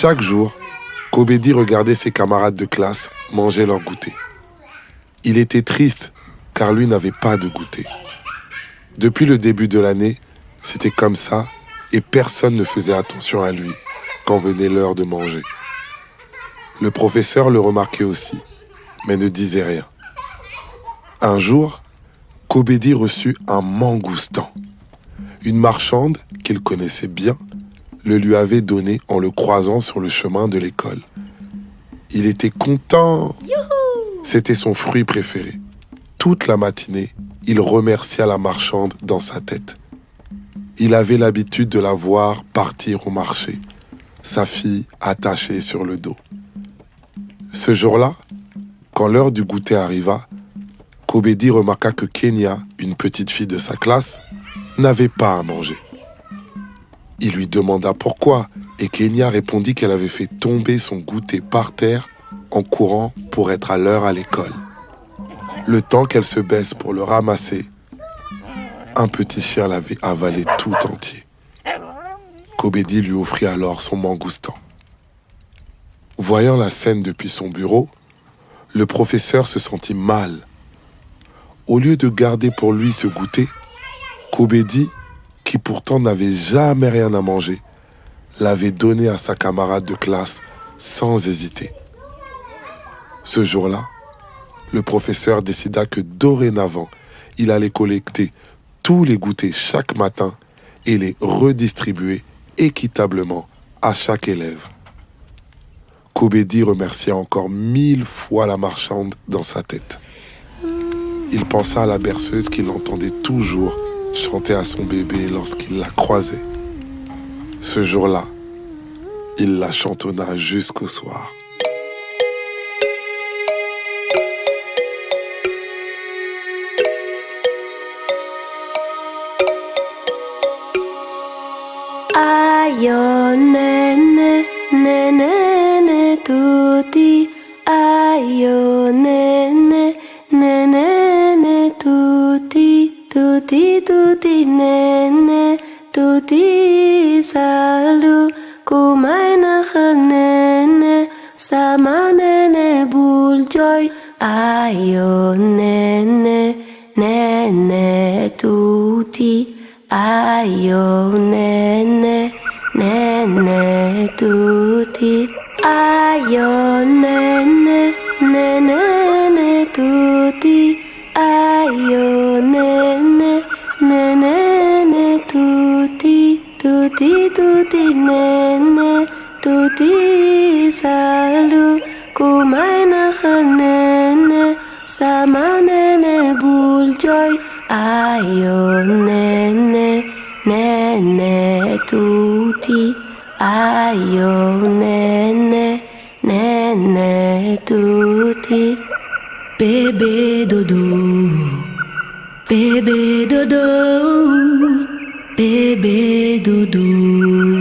Chaque jour, Kobedi regardait ses camarades de classe manger leur goûter. Il était triste car lui n'avait pas de goûter. Depuis le début de l'année, c'était comme ça et personne ne faisait attention à lui quand venait l'heure de manger. Le professeur le remarquait aussi, mais ne disait rien. Un jour, Kobedi reçut un mangoustan. Une marchande qu'il connaissait bien le lui avait donné en le croisant sur le chemin de l'école. Il était content. Youhou! C'était son fruit préféré. Toute la matinée, il remercia la marchande dans sa tête. Il avait l'habitude de la voir partir au marché, sa fille attachée sur le dos. Ce jour-là, quand l'heure du goûter arriva, Kobedi remarqua que Kenya, une petite fille de sa classe, n'avait pas à manger. Il lui demanda pourquoi et Kenya répondit qu'elle avait fait tomber son goûter par terre en courant pour être à l'heure à l'école. Le temps qu'elle se baisse pour le ramasser, un petit chien l'avait avalé tout entier. Kobedi lui offrit alors son mangoustan. Voyant la scène depuis son bureau, le professeur se sentit mal. Au lieu de garder pour lui ce goûter, Kobedi, qui pourtant n'avait jamais rien à manger, l'avait donné à sa camarade de classe sans hésiter. Ce jour-là, le professeur décida que dorénavant, il allait collecter tous les goûters chaque matin et les redistribuer équitablement à chaque élève. Kobedi remercia encore 1000 fois la marchande dans sa tête. Il pensa à la berceuse qu'il entendait toujours chanter à son bébé lorsqu'il la croisait. Ce jour-là, il la chantonna jusqu'au soir. Ayo nene, nene, ne tutti. Ayo nene, nene, ne tutti. Tutti, tutti, nene, tutti selalu ku main nene, sama nene buljoy. Ayo nene, nene, tutti. Ayo nene, nene, tutti. Ayo nene, nene, ne tutti. Ayo nene, nene, ne tutti. Tutti, tutti, nene, tutti selalu ku main nene, sama nene buljoy. Ayo nene, nene, tutti. Ayo nene, nene, tutti. Bébé dodo, bébé dodo, bébé dodo.